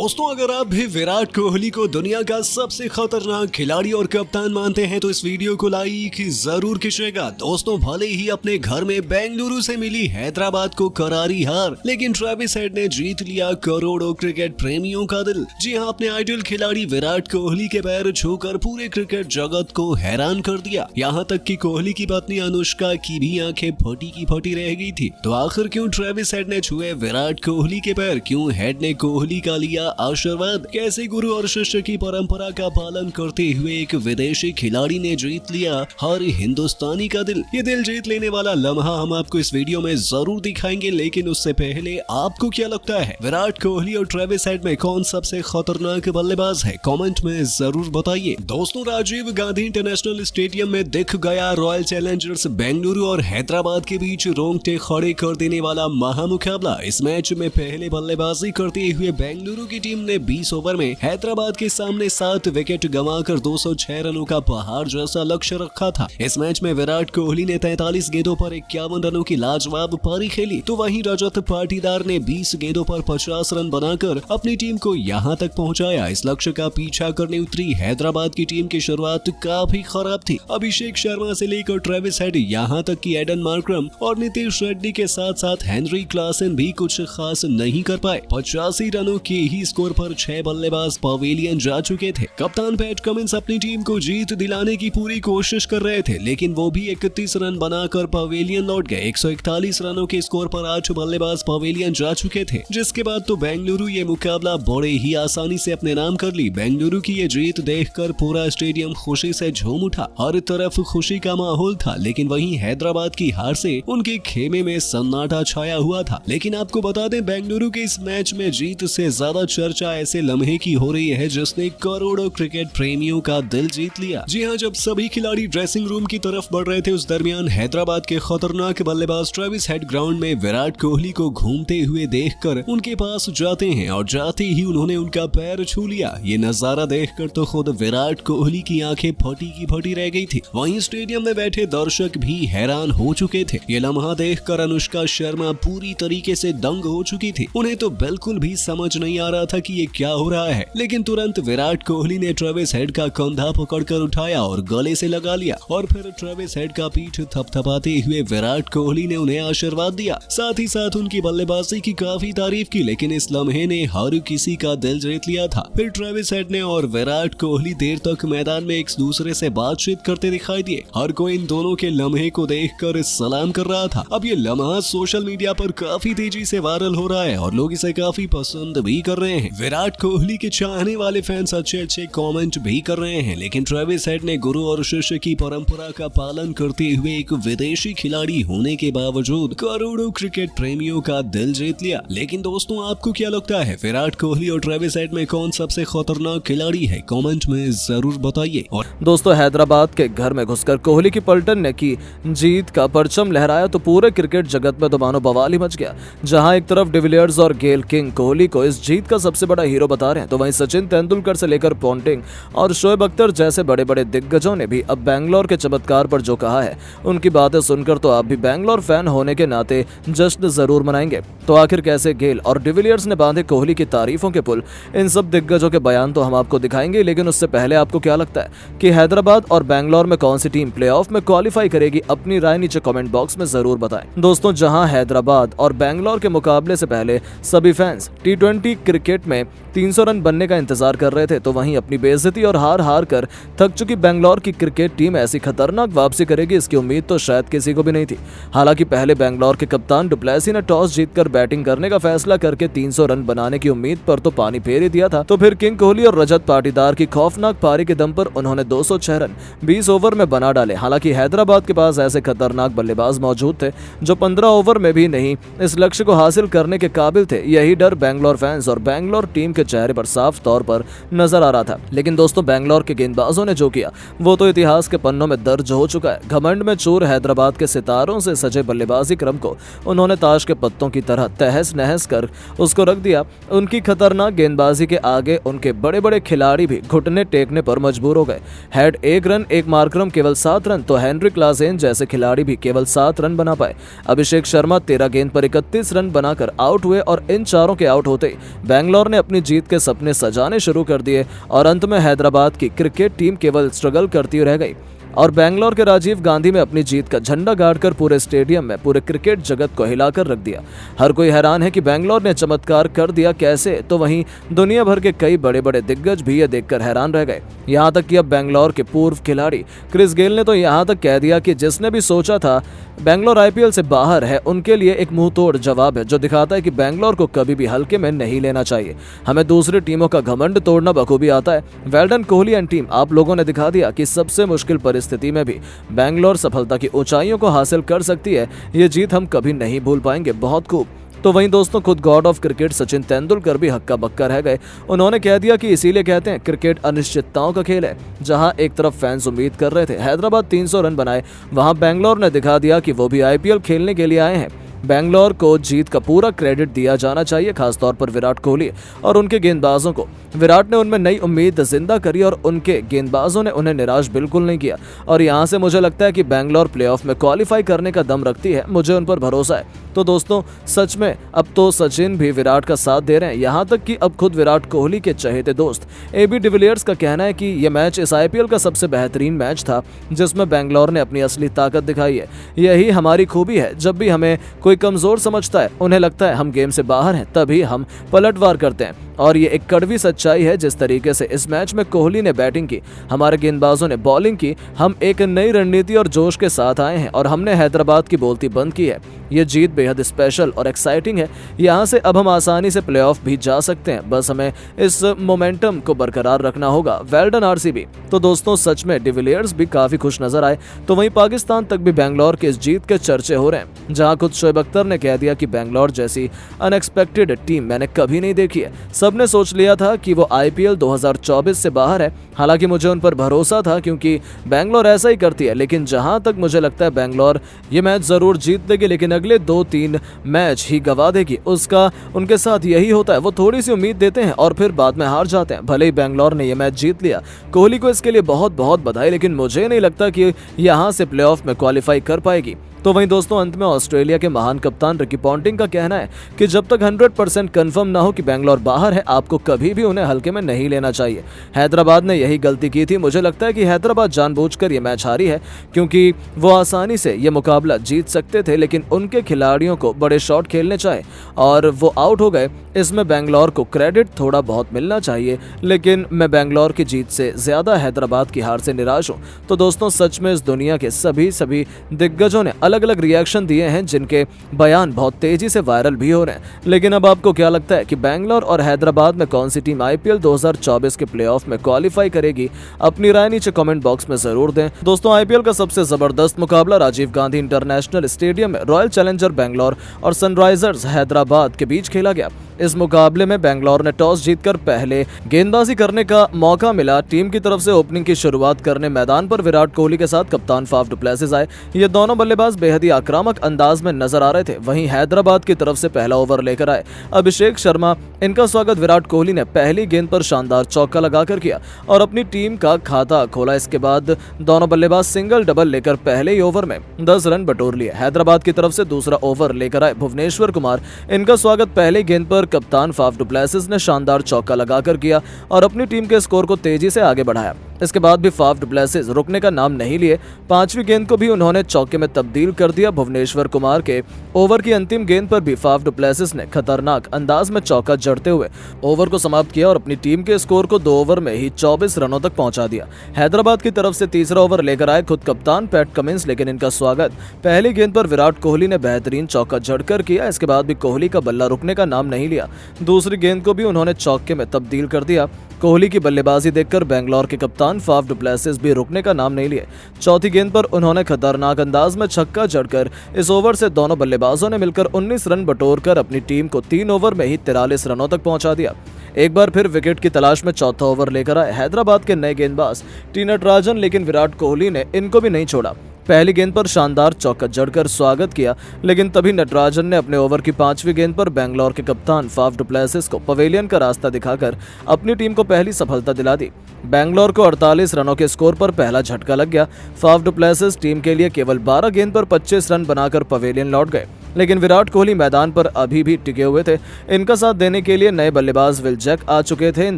दोस्तों, अगर आप भी विराट कोहली को दुनिया का सबसे खतरनाक खिलाड़ी और कप्तान मानते हैं तो इस वीडियो को लाइक जरूर कीजिएगा। दोस्तों, भले ही अपने घर में बेंगलुरु से मिली हैदराबाद को करारी हार, लेकिन ट्रेविस हेड ने जीत लिया करोड़ों क्रिकेट प्रेमियों का दिल। जी हां, अपने आइडल खिलाड़ी विराट कोहली के पैर छूकर पूरे क्रिकेट जगत को हैरान कर दिया। यहाँ तक कि कोहली की पत्नी अनुष्का की भी आंखें फटी की फटी रह गई थी। तो आखिर क्यों ट्रेविस हेड ने छुए विराट कोहली के पैर? क्यों हेड ने कोहली का लिया आशीर्वाद? कैसे गुरु और शिष्य की परंपरा का पालन करते हुए एक विदेशी खिलाड़ी ने जीत लिया हर हिंदुस्तानी का दिल? ये दिल जीत लेने वाला लम्हा हम आपको इस वीडियो में जरूर दिखाएंगे, लेकिन उससे पहले आपको क्या लगता है, विराट कोहली और ट्रेविस हेड में कौन सबसे खतरनाक बल्लेबाज है? कमेंट में जरूर बताइए। दोस्तों, राजीव गांधी इंटरनेशनल स्टेडियम में दिख गया रॉयल चैलेंजर्स बेंगलुरु और हैदराबाद के बीच रोंगटे खड़े कर देने वाला महामुकाबला। इस मैच में पहले बल्लेबाजी करते हुए बेंगलुरु की टीम ने 20 ओवर में हैदराबाद के सामने 7 विकेट गंवाकर 206 रनों का पहाड़ जैसा लक्ष्य रखा था। इस मैच में विराट कोहली ने 43 गेंदों पर 51 रनों की लाजवाब पारी खेली, तो वहीं रजत पाटीदार ने 20 गेंदों पर 50 रन बनाकर अपनी टीम को यहां तक पहुंचाया। इस लक्ष्य का पीछा करने उतरी हैदराबाद की टीम की शुरुआत काफी खराब थी। अभिषेक शर्मा से लेकर ट्रेविस हेड, यहां तक कि एडन मार्क्रम और नीतीश रेड्डी के साथ साथ हेनरी क्लासन भी कुछ खास नहीं कर पाए। 85 रनों के ही स्कोर पर 6 बल्लेबाज पवेलियन जा चुके थे। कप्तान पैट कमिंस अपनी टीम को जीत दिलाने की पूरी कोशिश कर रहे थे, लेकिन वो भी 31 रन बनाकर पवेलियन लौट गए। 141 रनों के स्कोर पर 8 बल्लेबाज पवेलियन जा चुके थे, जिसके बाद तो बेंगलुरु ये मुकाबला बड़े ही आसानी से अपने नाम कर ली। बेंगलुरु की ये जीत देखकर पूरा स्टेडियम खुशी से झूम उठा, हर तरफ खुशी का माहौल था। लेकिन वहीं हैदराबाद की हार से उनके खेमे में सन्नाटा छाया हुआ था। लेकिन आपको बता दें, बेंगलुरु के इस मैच में जीत से ज्यादा चर्चा ऐसे लम्हे की हो रही है जिसने करोड़ों क्रिकेट प्रेमियों का दिल जीत लिया। जी हां, जब सभी खिलाड़ी ड्रेसिंग रूम की तरफ बढ़ रहे थे, उस दरमियान हैदराबाद के खतरनाक बल्लेबाज ट्रेविस हेड ग्राउंड में विराट कोहली को घूमते हुए देखकर उनके पास जाते हैं और जाते ही उन्होंने उनका पैर छू लिया। ये नजारा देखकर तो खुद विराट कोहली की आंखें फटी की फटी रह गई थी। वहीं स्टेडियम में बैठे दर्शक भी हैरान हो चुके थे। ये लम्हा देखकर अनुष्का शर्मा पूरी तरीके से दंग हो चुकी थी। उन्हें तो बिल्कुल भी समझ नहीं आ रहा था कि ये क्या हो रहा है। लेकिन तुरंत विराट कोहली ने ट्रेविस हेड का कंधा पकड़कर उठाया और गले से लगा लिया, और फिर ट्रेविस हेड का पीठ थपथपाते हुए विराट कोहली ने उन्हें आशीर्वाद दिया। साथ ही साथ उनकी बल्लेबाजी की काफी तारीफ की। लेकिन इस लम्हे ने हर किसी का दिल जीत लिया था। फिर ट्रेविस हेड ने और विराट कोहली देर तक मैदान में एक दूसरे से बातचीत करते दिखाई दिए। हर कोई इन दोनों के लम्हे को देखकर सलाम कर रहा था। अब ये लम्हा सोशल मीडिया पर काफी तेजी से वायरल हो रहा है और लोग इसे काफी पसंद भी कर रहे हैं। विराट कोहली के चाहने वाले फैंस अच्छे कमेंट भी कर रहे हैं। लेकिन ट्रेविस हेड ने गुरु और शिष्य की परंपरा का पालन करते हुए एक विदेशी खिलाड़ी होने के बावजूद करोड़ों क्रिकेट प्रेमियों का दिल जीत लिया। लेकिन दोस्तों, आपको क्या लगता है, विराट कोहली और ट्रेविस हेड में कौन सबसे खतरनाक खिलाड़ी है? कमेंट में जरूर बताइए। और दोस्तों, हैदराबाद के घर में घुसकर कोहली की पलटन ने की जीत का परचम लहराया तो पूरे क्रिकेट जगत में तो मानो बवाल ही मच गया। जहां एक तरफ डिविलियर्स और गेल किंग कोहली को इस जीत का सबसे बड़ा हीरो बता रहे हैं, तो वहीं सचिन तेंदुलकर से लेकर पोंटिंग और शोएब अख्तर जैसे बड़े बड़े दिग्गजों ने भी अब बैंगलोर के चमत्कार पर जो कहा है, उनकी बातें सुनकर तो आप भी बैंगलोर फैन होने के नाते जश्न जरूर मनाएंगे। तो आखिर कैसे गेल और डिविलियर्स ने बांधे कोहली की तारीफों के पुल, इन सब दिग्गजों के बयान तो हम आपको दिखाएंगे। लेकिन उससे पहले आपको क्या लगता है कि हैदराबाद और बैंगलोर में कौन सी टीम प्लेऑफ में क्वालिफाई करेगी? अपनी राय नीचे कमेंट बॉक्स में जरूर बताएं। दोस्तों, जहां हैदराबाद और बैंगलोर के मुकाबले से पहले सभी फैंस T20 क्रिकेट में 300 रन बनने का इंतजार कर रहे थे, तो वहीं अपनी बेइज्जती और हार कर थक चुकी बैंगलोर की क्रिकेट टीम ऐसी खतरनाक वापसी करेगी, इसकी उम्मीद तो शायद किसी को भी नहीं थी। हालांकि पहले बैंगलोर के कप्तान डुप्लेसी ने टॉस जीतकर बैटिंग करने का फैसला करके 300 रन बनाने की उम्मीद पर तो पानी फेर ही दिया था। तो फिर किंग कोहली और रजत पाटीदार की खौफनाक पारी के दम पर उन्होंने 206 रन 20 ओवर में बना डाले। हालांकि हैदराबाद के पास ऐसे खतरनाक बल्लेबाज मौजूद थे जो 15 ओवर में भी नहीं इस लक्ष्य को हासिल करने के काबिल थे। यही डर बैंगलोर फैंस और बैंगलोर टीम के चेहरे पर साफ तौर पर नजर आ रहा था। लेकिन दोस्तों, बैंगलोर के गेंदबाजों ने जो किया वो तो इतिहास के पन्नों में दर्ज हो चुका है। घमंड में चूर हैदराबाद के सितारों से सजे बल्लेबाजी क्रम को उन्होंने ताश के पत्तों की तरह तहस नहस कर उसको रख दिया। उनकी खतरनाक गेंदबाजी के आगे उनके बड़े बड़े खिलाड़ी भी घुटने टेकने पर मजबूर हो गए। हेड 1 रन, एक मार्करम केवल 7 रन, तो हेनरी क्लासेन जैसे खिलाड़ी भी केवल 7 रन बना पाए। अभिषेक शर्मा 13 गेंद पर 31 रन बनाकर आउट हुए और इन चारों के आउट होते बैंगलोर बैंगलोर ने अपनी जीत के सपने सजाने शुरू कर दिए और अंत में हैदराबाद की क्रिकेट टीम केवल स्ट्रगल करती रह गई और बैंगलोर के राजीव गांधी में अपनी जीत का झंडा गाड़कर पूरे स्टेडियम में पूरे क्रिकेट जगत को हिलाकर रख दिया। हर कोई हैरान है कि बैंगलोर ने चमत्कार कर दिया कैसे, तो वहीं दुनिया भर के कई बड़े बड़े दिग्गज भी ये देखकर हैरान रह गए। यहाँ तक कि अब बैंगलोर के पूर्व खिलाड़ी क्रिस गेल ने तो यहाँ तक कह दिया कि जिसने भी सोचा था बैंगलोर आईपीएल से बाहर है, उनके लिए एक मुंह तोड़ जवाब है, जो दिखाता है कि बैंगलोर को कभी भी हल्के में नहीं लेना चाहिए। हमें दूसरी टीमों का घमंड तोड़ना बखूबी आता है। Well done Kohli and team, आप लोगों ने दिखा दिया कि सबसे मुश्किल परिस्थिति में भी बैंगलोर सफलता की ऊंचाइयों को हासिल कर सकती है। ये जीत हम कभी नहीं भूल पाएंगे। बहुत खूब। तो वहीं दोस्तों, खुद God of cricket Sachin Tendulkar भी हक्का बक्का रह गए। उन्होंने कह दिया कि इसीलिए कहते हैं क्रिकेट अनिश्चितताओं का खेल है। जहां एक तरफ फैंस उम्मीद कर रहे थे हैदराबाद 300 रन बनाए, वहां बैंगलोर ने दिखा दिया कि वो भी आईपीएल खेलने के लिए आए हैं। बैंगलोर को जीत का पूरा क्रेडिट दिया जाना चाहिए, खासतौर पर विराट कोहली और उनके गेंदबाजों को। विराट ने उनमें नई उम्मीद जिंदा करी और उनके गेंदबाजों ने उन्हें निराश बिल्कुल नहीं किया और यहां से मुझे लगता है कि बैंगलोर प्लेऑफ में क्वालिफाई करने का दम रखती है। मुझे उन पर भरोसा है। तो दोस्तों, सच में अब तो सचिन भी विराट का साथ दे रहे हैं। यहाँ तक कि अब खुद विराट कोहली के चहेते दोस्त एबी डिविलियर्स का कहना है कि यह मैच इस आईपीएल का सबसे बेहतरीन मैच था जिसमें बैंगलोर ने अपनी असली ताकत दिखाई है। यही हमारी खूबी है। जब भी हमें कोई कमजोर समझता है, उन्हें लगता है हम गेम से बाहर हैं, तभी हम पलटवार करते हैं और ये एक कड़वी सच्चाई है। जिस तरीके से इस मैच में कोहली ने बैटिंग की, हमारे गेंदबाजों ने बॉलिंग की, हम एक नई रणनीति और जोश के साथ आए हैं और हमने हैदराबाद की बोलती बंद की है। ये जीत बेहद स्पेशल और एक्साइटिंग है। यहाँ से अब हम आसानी से प्लेऑफ भी जा सकते हैं, बस हमें इस मोमेंटम को बरकरार रखना होगा। Well done RCB. तो दोस्तों, सच में डिविलियर्स भी काफी खुश नजर आए। तो वहीं पाकिस्तान तक भी बैंगलोर के इस जीत के चर्चे हो रहे हैं, जहां खुद शोएब अख्तर ने कह दिया कि बैंगलोर जैसी अनएक्सपेक्टेड टीम मैंने कभी नहीं देखी है। सबने सोच लिया था कि वो आईपीएल 2024 से बाहर है। हालांकि मुझे उन पर भरोसा था क्योंकि बैंगलोर ऐसा ही करती है, लेकिन जहां तक मुझे लगता है बैंगलोर ये मैच जरूर जीत देगी, लेकिन अगले 2-3 मैच ही गवा देगी। उसका उनके साथ यही होता है, वो थोड़ी सी उम्मीद देते हैं और फिर बाद में हार जाते हैं। भले ही बैंगलोर ने यह मैच जीत लिया, कोहली को इसके लिए बहुत बहुत बधाई, लेकिन मुझे नहीं लगता कि यहां से प्लेऑफ में क्वालिफाई कर पाएगी। तो वहीं दोस्तों, अंत में ऑस्ट्रेलिया के महान कप्तान रिकी पॉन्टिंग का कहना है कि जब तक 100% कंफर्म ना हो कि बैंगलोर बाहर है, आपको कभी भी उन्हें हल्के में नहीं लेना चाहिए। हैदराबाद ने यही गलती की थी। मुझे लगता है कि हैदराबाद जानबूझकर यह मैच हारी है क्योंकि वो आसानी से यह मुकाबला जीत सकते थे, लेकिन उनके खिलाड़ियों को बड़े शॉट खेलने चाहे और वो आउट हो गए। इसमें बैंगलोर को क्रेडिट थोड़ा बहुत मिलना चाहिए, लेकिन मैं बैंगलोर की जीत से ज्यादा हैदराबाद की हार से निराश हूँ। तो दोस्तों, सच में इस दुनिया के सभी दिग्गजों ने अलग अलग रिएक्शन दिए हैं, जिनके बयान बहुत तेजी से वायरल भी हो रहे हैं। लेकिन अब आपको क्या लगता है कि बैंगलोर और हैदराबाद में कौन सी टीम आईपीएल 2024 के प्लेऑफ में क्वालिफाई करेगी? अपनी राय नीचे कमेंट बॉक्स में जरूर दें। दोस्तों, आईपीएल का सबसे जबरदस्त मुकाबला राजीव गांधी इंटरनेशनल स्टेडियम में रॉयल चैलेंजर बैंगलोर और सनराइजर्स हैदराबाद के बीच खेला गया। इस मुकाबले में बैंगलोर ने टॉस जीतकर पहले गेंदबाजी करने का मौका मिला। टीम की तरफ से ओपनिंग की शुरुआत करने मैदान पर विराट कोहली के साथ कप्तान फाफ डु प्लेसिस आए। ये दोनों बल्लेबाज बेहद ही आक्रामक अंदाज में नजर आ रहे थे। वहीं हैदराबाद की तरफ से पहला ओवर लेकर आए अभिषेक शर्मा। इनका स्वागत विराट कोहली ने पहली गेंद पर शानदार चौका लगाकर किया और अपनी टीम का खाता खोला। इसके बाद दोनों बल्लेबाज सिंगल डबल लेकर पहले ही ओवर में 10 रन बटोर लिए। हैदराबाद की तरफ से दूसरा ओवर लेकर आए भुवनेश्वर कुमार। इनका स्वागत पहली गेंद पर कप्तान फाफ डु प्लेसिस ने शानदार चौका लगाकर किया और अपनी टीम के स्कोर को तेजी से आगे बढ़ाया। इसके बाद भी फाफ डु प्लेसिस रुकने का नाम नहीं लिए। पांचवी गेंद को भी उन्होंने चौके में तब्दील कर दिया। भुवनेश्वर कुमार के ओवर की अंतिम गेंद पर भी फाफ डु प्लेसिस ने खतरनाक अंदाज में चौका जड़ते हुए ओवर को समाप्त किया और अपनी टीम के स्कोर को 2 ओवर में ही 24 रनों तक पहुंचा दिया। हैदराबाद की तरफ से तीसरा ओवर लेकर आए खुद कप्तान पैट कमिंस, लेकिन इनका स्वागत पहली गेंद पर विराट कोहली ने बेहतरीन चौका जड़कर किया। इसके बाद भी कोहली का बल्ला रुकने का नाम नहीं लिया। दूसरी गेंद को भी उन्होंने चौके में तब्दील कर दिया। कोहली की बल्लेबाजी देखकर बैंगलोर के कप्तान फाफ डु प्लेसिस भी रुकने का नाम नहीं लिए। चौथी गेंद पर उन्होंने खतरनाक अंदाज में छक्का जड़कर इस ओवर से दोनों बल्लेबाजों ने मिलकर 19 रन बटोरकर अपनी टीम को 3 ओवर में ही 43 रनों तक पहुंचा दिया। एक बार फिर विकेट की तलाश में चौथा ओवर लेकर आए हैदराबाद के नए गेंदबाज टी नटराजन, लेकिन विराट कोहली ने इनको भी नहीं छोड़ा। पहली गेंद पर शानदार चौका जड़कर स्वागत किया, लेकिन तभी नटराजन ने अपने ओवर की 5वीं गेंद पर बेंगलोर के कप्तान फाफ डु प्लेसिस को पवेलियन का रास्ता दिखाकर अपनी टीम को पहली सफलता दिला दी। बेंगलोर को 48 रनों के स्कोर पर पहला झटका लग गया। फाफ डु प्लेसिस टीम के लिए केवल 12 गेंद पर 25 रन बनाकर पवेलियन लौट गए, लेकिन विराट कोहली मैदान पर अभी भी टिके हुए थे। इनका साथ देने के लिए नए बल्लेबाज विल जैक आ चुके थे। इन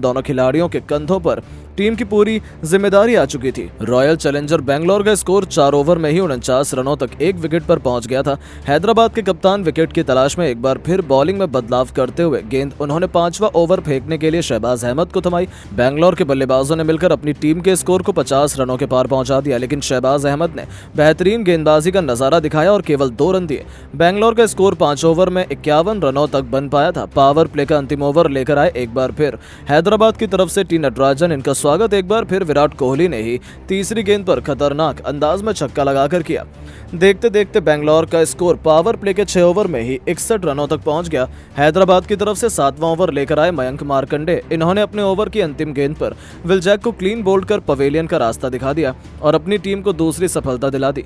दोनों खिलाड़ियों के कंधों पर टीम की पूरी जिम्मेदारी आ चुकी थी। रॉयल चैलेंजर बेंगलोर का स्कोर 4 ओवर में ही 49 रनों तक 1 विकेट पर पहुंच गया था। हैदराबाद के कप्तान विकेट की तलाश में एक बार फिर बॉलिंग में बदलाव करते हुए गेंद उन्होंने 5वां ओवर फेंकने के लिए शहबाज अहमद को थमाई। बेंगलोर के बल्लेबाजों ने मिलकर अपनी टीम के स्कोर को 50 रनों के पार पहुंचा दिया, लेकिन शहबाज अहमद ने बेहतरीन गेंदबाजी का नजारा दिखाया और केवल 2 रन दिए। बेंगलोर का स्कोर 5 ओवर में 51 रनों तक बन पाया था। पावर प्ले का अंतिम ओवर लेकर आए एक बार फिर हैदराबाद की तरफ से टी नटराजन। इनका स्वागत एक बार फिर विराट कोहली ने ही तीसरी गेंद पर खतरनाक अंदाज में छक्का लगाकर किया। देखते देखते बेंगलोर का स्कोर पावर प्ले के 6 ओवर में ही 61 रनों तक पहुंच गया। हैदराबाद की तरफ से 7वां ओवर लेकर आए मयंक मार्कंडे। इन्होंने अपने ओवर की अंतिम गेंद पर विल जैक को क्लीन बोल्ड कर पवेलियन का रास्ता दिखा दिया और अपनी टीम को दूसरी सफलता दिला दी।